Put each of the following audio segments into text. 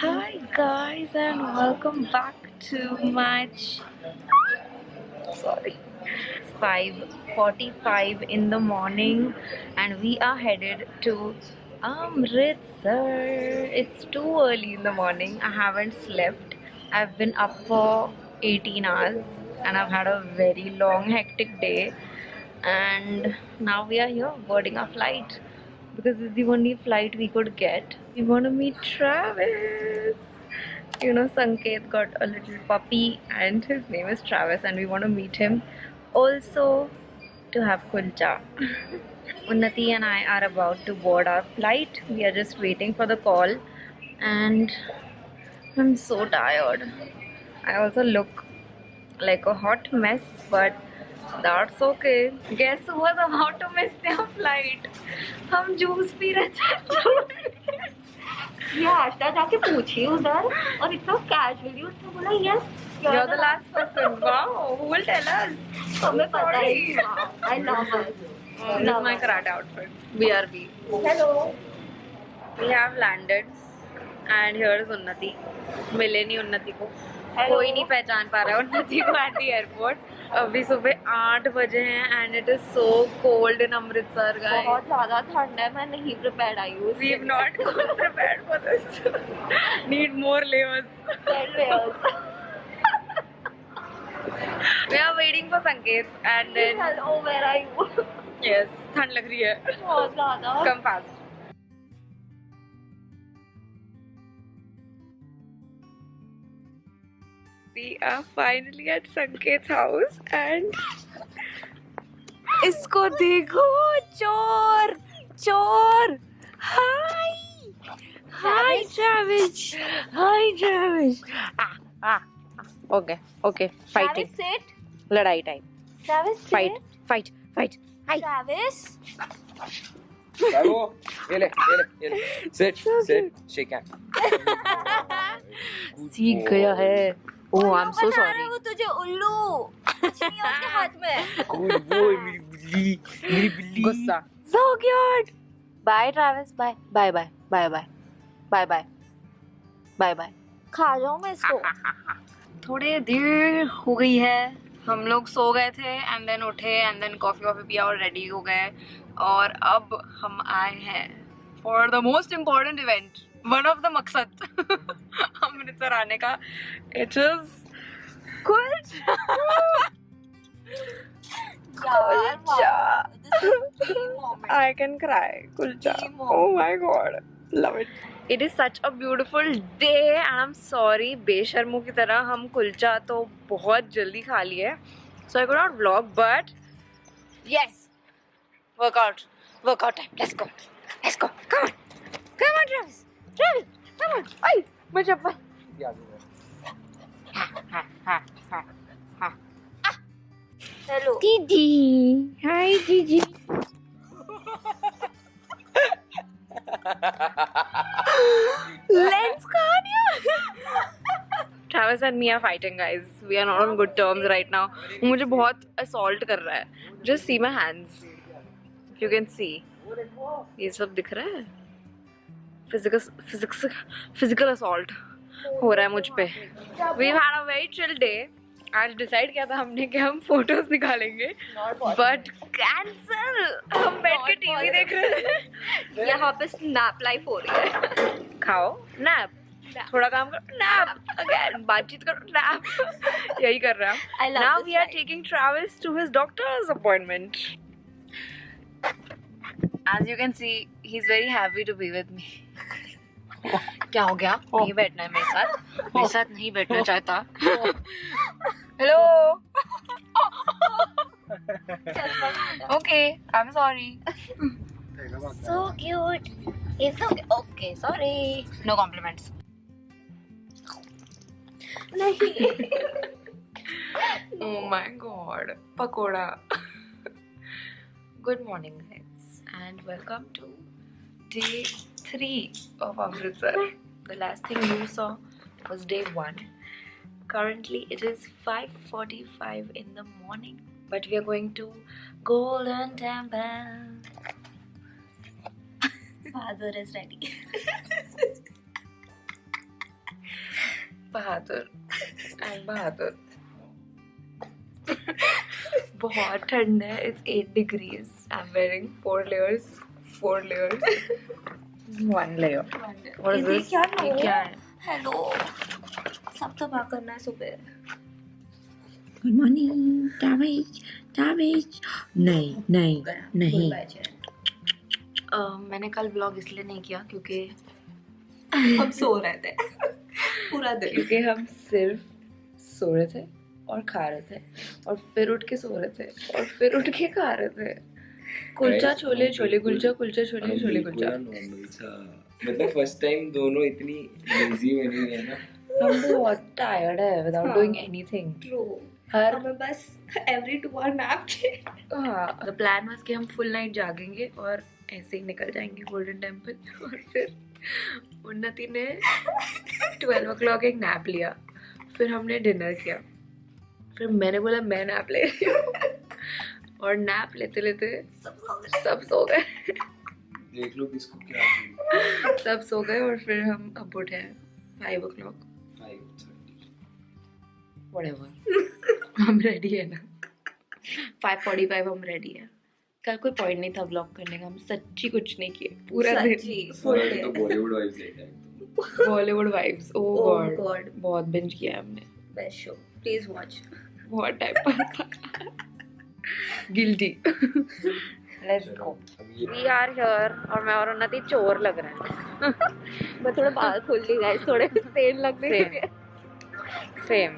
Hi guys and welcome back to my sorry. It's 5:45 in the morning and we are headed to Amritsar. It's too early in the morning. I haven't slept. I've been up for 18 hours and I've had a very long hectic day, and now we are here boarding our flight because it's the only flight we could get. We want to meet Travis. You know, Sanket got a little puppy and his name is Travis, and we want to meet him also to have kulcha. Unnati and I are about to board our flight. We are just waiting for the call and I'm so tired. I also look like a hot mess, but that's okay. Guess who was about to miss their flight? हम juice P रहे थे. ये आशा जाके पूछी उधर और इतना casually उसने बोला yes You're the last person. Wow, who will tell us? हमें पता है. Sorry. I love us. This is my karate outfit. BRB. Hello. We have landed and here is Unnati. मिले नहीं उन्नति को. Hello. कोई नहीं पहचान पा रहा है उन्नति को at the airport. अभी सुबह 8 बजे हैं and it is so cold in Amritsar, guys. बहुत ज़्यादा ठंड है. मैं नहीं prepared आई हूँ. We've not got prepared for this. Need more layers. We are waiting for Sanket and then Hello, where are you? yes, ठंड लग रही है. बहुत ज़्यादा. Come fast. We are finally at Sanket's house and इसको देखो, चोर चोर. Hi Travis. Hi Travis. Okay, fighting. Travis, sit. लड़ाई time. Travis, sit. Fight. Hi. Travis. Bravo. Ele. Sit, shake hand. सीख गया है. Oh, I'm so sorry. वो तुझे उल्लू. कुछ नहीं है उसके हाथ में. Good boy, मेरी बिल्ली. गुस्सा. So cute. Bye Travis. Bye. खा जाऊँ मैं इसको. थोड़े देर हो गई है. हम लोग सो गए थे एंड देन उठे एंड देन कॉफी पिया और रेडी हो गए और अब हम आए हैं for the most important event. One of the मकसद अमृतसर आने का. It is kulcha. I can cry. Kulcha. Oh my god. Love it. It is such a beautiful day and I'm sorry, बेशर्मों की तरह हम कुलचा तो बहुत जल्दी खा लिए. So I could not vlog, but yes, workout time. Let's go. Come on, Travis, come on. Ay, my chapel. Hello. Gigi. Hi, Gigi. Lens khan ya. Travis and me are fighting, guys. We are not on good terms right now. वो मुझे बहुत assault कर रहा है. Just see my hands. You can see. ये सब दिख रहा है. Physical assault हो रहा है मुझ पे. We've had a very chill day. आज डिसाइड किया था हमने कि हम फोटोज निकालेंगे, बट कैंसल. हम बैठ के टीवी देख रहे हैं. यहाँ पे स्नैप लाइफ हो रही है. खाओ नैप, थोड़ा काम करो नैप, अगेन बातचीत करो नैप. यही कर रहा है. Now we are taking Travis to his doctor's appointment. As you can see he is very happy to be with me. क्या हो गया? नहीं बैठना है मेरे साथ नहीं बैठना चाहता. Hello. Okay, I am sorry. So cute. It's okay. Okay, sorry. No compliments. नहीं. Oh my god, pakoda. Good morning guys and welcome to day 3 of Amritsar. The last thing you saw was day 1. Currently it is 5:45 in the morning, but we are going to Golden Temple. Father is ready. Bahadur and Bahadur. बहुत ठंड है, it's 8 degrees. I'm wearing 4 layers. 1 layer. What is this? ये क्या है? Hello, सब तो बात करना है सुबह। Good morning, Davish. नहीं। मैंने कल ब्लॉग इसलिए नहीं किया क्योंकि हम सो रहे थे पूरा दिन। क्योंकि हम सिर्फ सो रहे थे और खा रहे थे और फिर उठ के सो रहे थे और फिर उठ के खा रहे थे। कुलचा छोले छोले कुलचा कुलचा छोले छोले कुलचा। मतलब फर्स्ट टाइम दोनों इतनी लेजी बनी है ना। हम बहुत टायर्ड है विदाउट डूइंग एनीथिंग। ट्रू। हर हमें बस every 2 hour nap चाहिए। हाँ, द प्लान वाज कि हम फुल नाइट जागेंगे और ऐसे ही निकल जाएंगे गोल्डन टेम्पल। और फिर उन्नति ने 12 o'clock एक नैप लिया, फिर हमने डिनर किया, फिर मैंने बोला मैं नैप ले रही हूँ और नैप लेते लेते सब सो गए। देख लो किसको क्या चाहिए। सब सो गए और फिर हम अब उठे हैं 5 o'clock। 5:30 व्हाटएवर। हम रेडी है ना। 5:45 हम रेडी है। कल कोई पॉइंट नहीं था ब्लॉग करने का, हम सच्ची कुछ नहीं किए पूरा दिन। फुल और डे। तो बॉलीवुड वाइब्स लेता है। Bollywood vibes. Oh Oh God, God. बहुत बिंज किया है हमने। Best show, please watch. बहुत टाइम पास था। Guilty. Let's go. We are here और मैं और उन्नति चोर लग रहे हैं। मैं थोड़ा बाल खोल ली गाइस, थोड़े सेल लगने के लिए। Same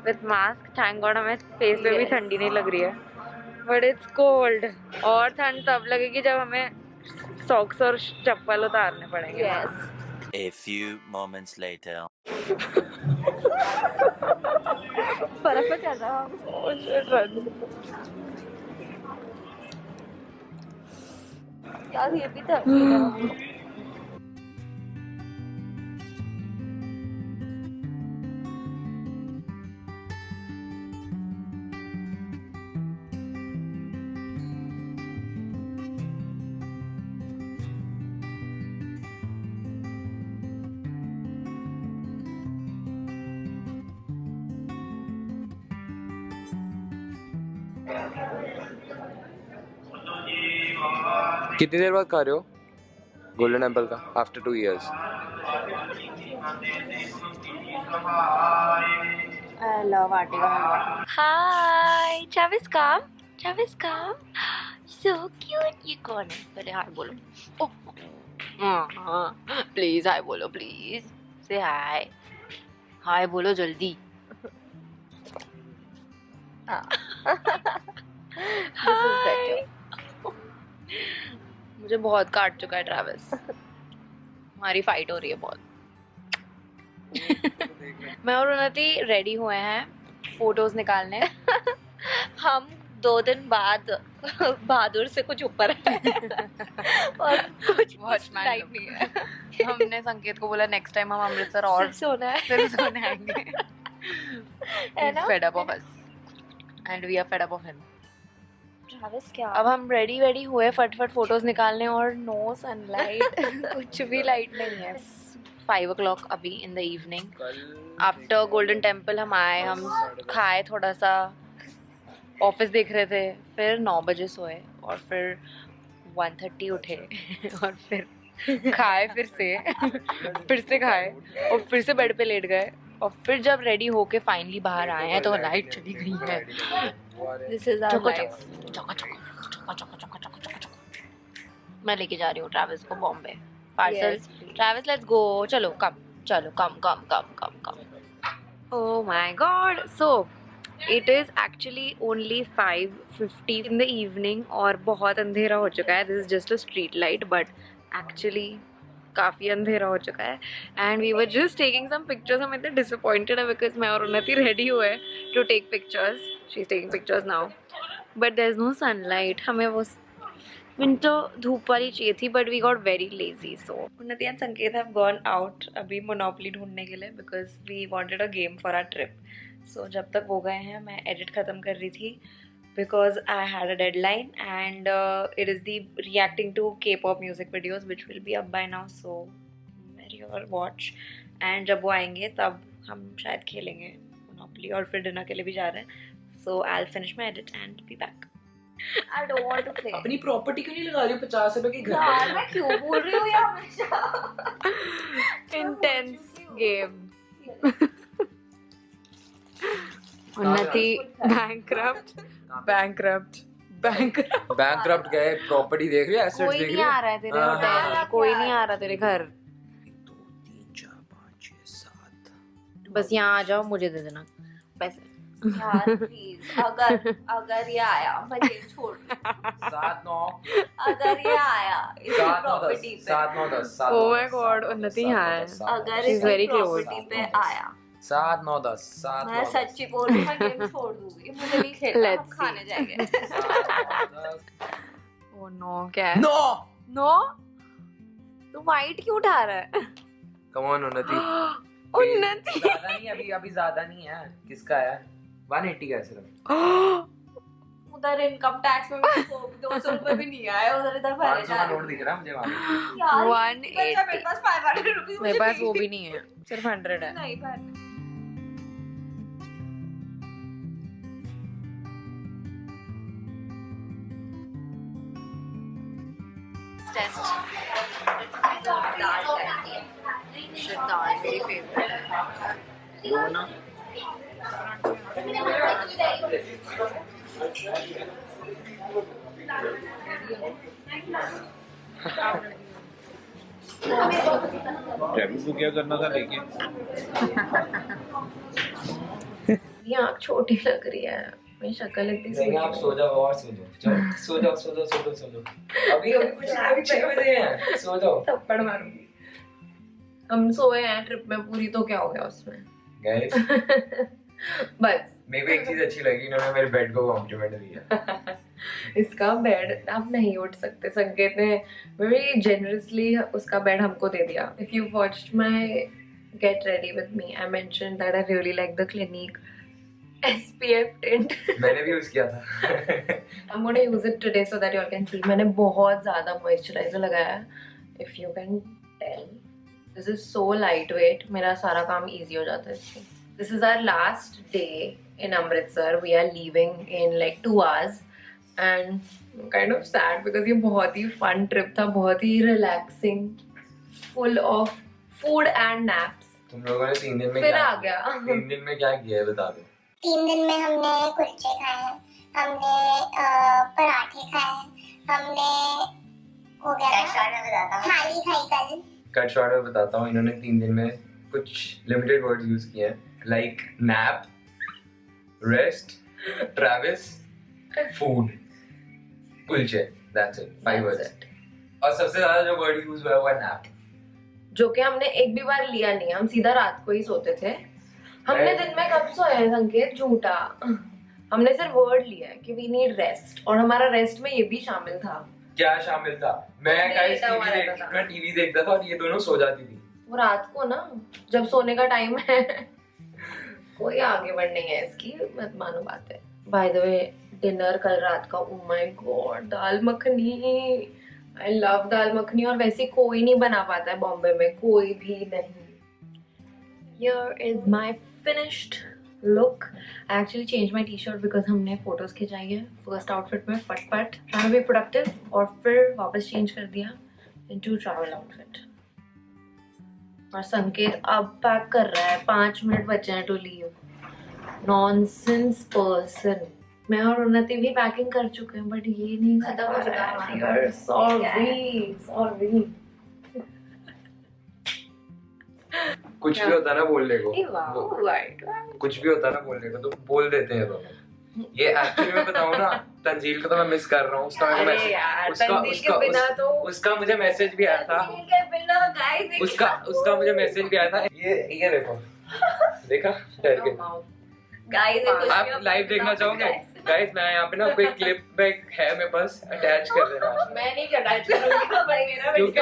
with mask. Thank God हमें फेस पे भी Yes. ठंडी नहीं लग रही है, बट इट्स कोल्ड। और ठंड तब लगेगी जब हमें सॉक्स और चप्पल उतारने पड़ेंगे। Yes. A few moments later. फर्क में चल रहा है। यार ये भी था। कितनी देर बाद खा रहे हो गोल्डन टेम्पल का after 2 years? I love Artiga Halwa. Hi, Travis, come. Travis, come. So cute. ये कौन है? पहले हाय बोलो. Oh, please हाय बोलो, please. Say hi. हाय बोलो जल्दी. Hi. मुझे बहुत काट चुका है ट्रैविस। हमारी फाइट हो रही है बहुत। मैं और उन्नति रेडी हुए हैं फोटोज निकालने। हम 2 दिन बाद बहादुर से कुछ ऊपर है और कुछ लाइट नहीं है। हमने संकेत को बोला नेक्स्ट टाइम हम अमृतसर और सोना है। फिर सोने आएंगे। है ना? Fed up of us and we are fed up of him. Travis क्या? अब हम रेडी हुए फटफट फोटोज निकालने और नो सनलाइट। कुछ भी लाइट नहीं है। 5 o'clock अभी in the evening after golden temple हम आए, हम खाए थोड़ा सा, ऑफिस देख रहे थे, फिर 9 बजे सोए और फिर 1:30 उठे और फिर खाए फिर से खाए और फिर से बेड पे लेट गए और फिर जब रेडी होके फाइनली बाहर आए हैं तो लाइट चली गई है। This is our life. मैं लेके जा रही हूँ ट्रैविस को Bombay parcel. Yes, please. Travis let's go. चलो come Oh my god. So it is actually only 5:50 in the evening और बहुत अंधेरा हो चुका है. This is just a street light but actually काफ़ी अंधेरा हो चुका है and we were just taking some pictures. हम इतने disappointed है because मैं और उन्नति ready हुए to take pictures. She's taking pictures now but there's no sunlight. हमें वो विंटर धूप वाली चाहिए थी but we got very lazy. So Unnati and Sanket have gone out अभी मोनोपोली ढूंढने के लिए because we wanted a game for our trip. So जब तक वो गए हैं मैं एडिट ख़त्म कर रही थी because I had a deadline and it is the reacting to K-pop music videos which will be up by now. So very your watch and जब वो आएंगे तब हम शायद खेलेंगे मोनोपोली और फिर डिनर के लिए भी जा रहे हैं. So I will finish my edit and be back. I don't want to play. अपनी प्रॉपर्टी क्यों नहीं लगा रही हो 50 रुपए की यार घर मैं क्यों बोल रही हूँ ये हमेशा. Intense game. उन्नति bankrupt. बैंकक्रप्ट गए प्रॉपर्टी देख रही है एसेट्स कोई देख नहीं रही आ रहा है तेरे होटल. कोई नहीं आ रहा तेरे घर. 2 3 4 5 6 7 बस यहाँ आ जाओ, मुझे दे देना पैसे. यार प्लीज अगर ये आया मैं गेम छोड़ दूँ. 7 9 अगर ये आया इस 7 9 प्रॉपर्टी 10 पे 7 9 10 7 Oh my God, उन्नति यहाँ है. अगर She's इस very close. प्रॉपर्टी पे आया 7 9 10 7 मैं सच्ची बोल रही हूँ मैं गेम छोड़ दूंगी. मुझे नहीं खेलना. Let's हम see. खाने जाएंगे. Oh no, क्या है? No No? तू वाइट क्यों उठा रहा है? कम ऑन उन्नति. उन्नति. ज्यादा नहीं अभी ज्यादा नहीं है. किसका है 180 का सिर्फ. उधर इनकम टैक्स में मेरे को 200 रुपए भी नहीं आए. उधर इधर भरे 500 जा का रहे नोट दिख रहा है मुझे वहां पे. यार 180. बच्चा मेरे पास 500 रुपीस मेरे पास वो भी नहीं है, सिर्फ 100 है. नहीं भरना. दाल करती है. दाल मेरी फेवरेट है. वो ना ट्रैवल को क्या करना था लेके. ये आँख छोटी लग रही है. मेरी शक्ल इतनी नहीं आप सो जाओ और सो जाओ. सो जाओ. अभी कुछ नहीं अभी 6 बजे हैं. सो जाओ. थप्पड़ मारूंगी. हम सोए हैं ट्रिप में पूरी, तो क्या हो गया उसमें. गाइस बस मेरे को एक चीज अच्छी लगी, इन्होंने मेरे बेड को कॉम्प्लीमेंट दिया. इसका बेड आप नहीं उठ सकते. संकेत ने वेरी जेनरसली उसका बेड हमको दे दिया. If you watched my get ready with me, I mentioned that I really like the clinic SPF tint. मैंने भी यूज किया था. I'm going to use it today so that you all can see. मैंने बहुत ज़्यादा moisturiser लगाया है. If you can tell, this is so lightweight. मेरा सारा काम easy हो जाता है इससे. This is our last day in Amritsar. We are leaving in like 2 hours. And I'm kind of sad because ये बहुत ही fun trip था, बहुत ही relaxing, full of food and naps. तुम लोगों ने 3 दिन में फिर क्या आ गया. 3 दिन में क्या किया है बता दो. 3 दिन में हमने कुलचे खाए हैं, हमने पराठे खाए हैं, हमने हो गया थाली खाई कल. कट शॉर्ट में बताता हूँ. इन्होंने 3 दिन में कुछ लिमिटेड वर्ड्स यूज किए हैं, like nap, rest, travels, food, kulche. That's it. 5 words. और सबसे ज्यादा जो वर्ड यूज हुआ है वो नैप, जो कि हमने एक भी बार लिया नहीं. हम सीधा रात को ही सोते थे. हमने दिन में कब सोया है संकेत? झूठा. हमने सिर्फ वर्ड लिया है कि वी नीड रेस्ट, और हमारा रेस्ट में ये भी शामिल था. क्या शामिल था? मैं गाइस लेटा हुआ टीवी देखता था और ये दोनों सो जाती थी. वो रात को ना, जब सोने का टाइम है. कोई आगे बढ़ नहीं है इसकी, मत मानो बात है. बाय द वे डिनर कल रात का, ओ माय गॉड, दाल मखनी. I love dal makhani. और वैसे कोई नहीं बना पाता है बॉम्बे में, कोई भी नहीं. Here is my finished look. I actually changed my t-shirt because हमने photos खिंचाई है first outfit में फटफट, trying to be productive, और फिर वापस change कर दिया into travel outfit. और संकेत अब पैक कर रहा है. 5 मिनट बचे हैं to leave. Nonsense person. मैं और उन्नति भी पैकिंग कर चुके हैं, बट ये नहीं खत्म हो चुका है. यार. Sorry. कुछ भी होता ना बोलने को, Right. कुछ भी होता ना बोलने को तो बोल देते हैं दोनों. ये एक्चुअली मैं बताऊं ना, तंजील को तो मैं मिस कर रहा हूँ. अरे यार, तंजील के बिना तो उसका मुझे मैसेज भी आया था. के बिना गाइस उसका मुझे मैसेज भी आया था. ये देखो, देखा डर के. गाइस आप लाइव देखना चाहोगे? गाइस मैं यहाँ पे ना कोई क्लिप बैक है मेरे पास, अटैच कर देना. मैं नहीं अटैच करूंगी क्योंकि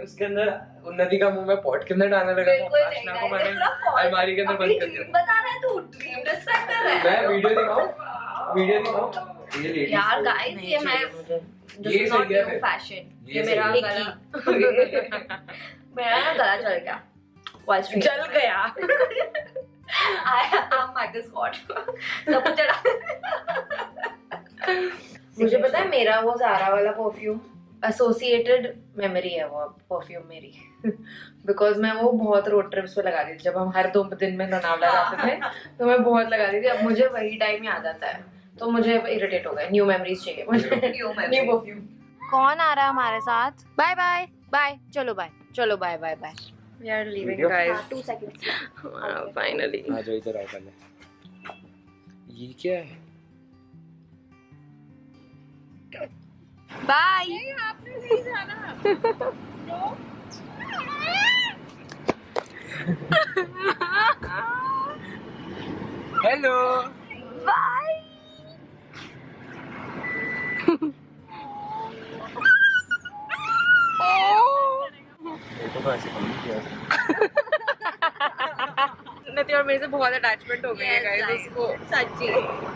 उसके अंदर उन्नति का मुंह में पॉट के अंदर डालने लगा था. आशना को मैंने अलमारी के अंदर बंद कर दिया. बता रहा है तू, ड्रीम डिस्क्राइब कर रहा है. मैं वीडियो दिखाऊं. ये लेडीज यार गाइस ये मैं ये दिस नॉट सही है न्यू फिर. फैशन. ये ये मेरा सही गला मेरा ना गला चल गया. while streaming. जल गया. I'm Michael Scott. सब कुछ चढ़ा. मुझे पता है मेरा वो ज़ारा वाला परफ्यूम एसोसिएटेड मेमोरी है वो परफ्यूम मेरी. बिकॉज मैं वो बहुत रोड ट्रिप्स पे लगा दी थी जब हम हर 2 दिन में लोनावला जाते थे. तो मैं बहुत लगा दी थी. अब मुझे वही टाइम याद आता है तो मुझे इरिटेट हो गया. न्यू मेमोरीज चाहिए मुझे. New perfume. कौन आ रहा है हमारे साथ? Bye bye bye. चलो बाय. चलो bye bye bye. We are leaving guys. 2 seconds. Finally. आ जाओ इधर आओ पहले. ये क्या है? बाय. हेलो. बाय. तो ऐसे कम किया. नती और मेरे से बहुत अटैचमेंट हो गई है गाइस उसको. सच्ची.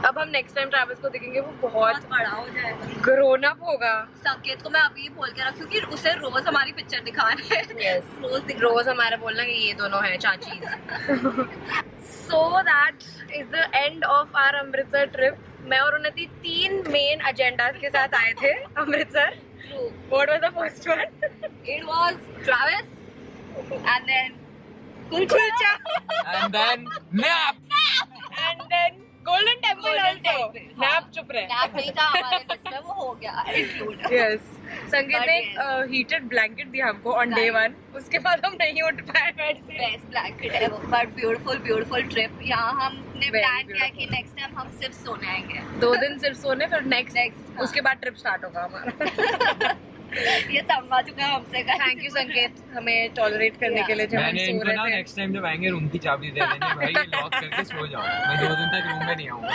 अब हम नेक्स्ट टाइम ट्रैवल्स को देखेंगे वो बहुत बड़ा हो जाएगा. ग्रोन अप होगा. संकेत को मैं अभी बोल के रखूँ कि उसे रोज हमारी पिक्चर दिखाना है. Yes. रोज हमारा बोलना कि ये दोनों हैं चाचीज. So that is the end of our Amritsar trip. मैं और उन्नति 3 मेन एजेंडास के साथ आए थे Amritsar. What was the first one? It was Travis and then Kulcha And then nap. And then Golden Temple Golden also. Temple, हाँ. Nap चुप रहे. नैप नहीं था हमारे लिस्ट में, वो हो गया इंक्लूड. Yes. संगीत But ने yes. हीटेड ब्लैंकेट दिया हमको on day 1. उसके बाद हम नहीं उठ पाए बेड से. बेस्ट ब्लैंकेट है वो. But beautiful trip. यहाँ हमने Very प्लान किया कि beautiful. नेक्स्ट टाइम हम सिर्फ सोने आएंगे. 2 दिन सिर्फ सोने फिर नेक्स्ट हाँ. उसके बाद ट्रिप स्टार्ट होगा हमारा. ये तंग आ चुका है हमसे. थैंक यू संकेत हमें टॉलरेट करने के लिए जब हम मैंने सो इनको ना रहे थे. नेक्स्ट टाइम जब आएंगे रूम की चाबी दे देंगे भाई ये लॉक करके सो जाओ. मैं 2 दिन तक रूम में नहीं आऊंगा.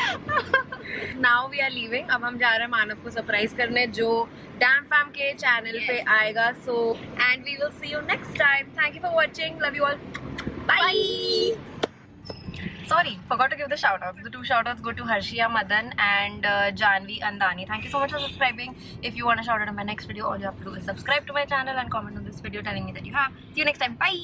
Now we are leaving. अब हम जा रहे हैं मानव को सरप्राइज करने जो डैम फैम के चैनल पे आएगा. So and we will see you next time. Thank you for watching. Love you all. Bye. Sorry, forgot to give the shout outs. The 2 shout outs go to Harshia Madan and Janvi Andani. Thank you so much for subscribing. If you want a shout out in my next video, all you have to do is subscribe to my channel and comment on this video telling me that you have. See you next time. Bye.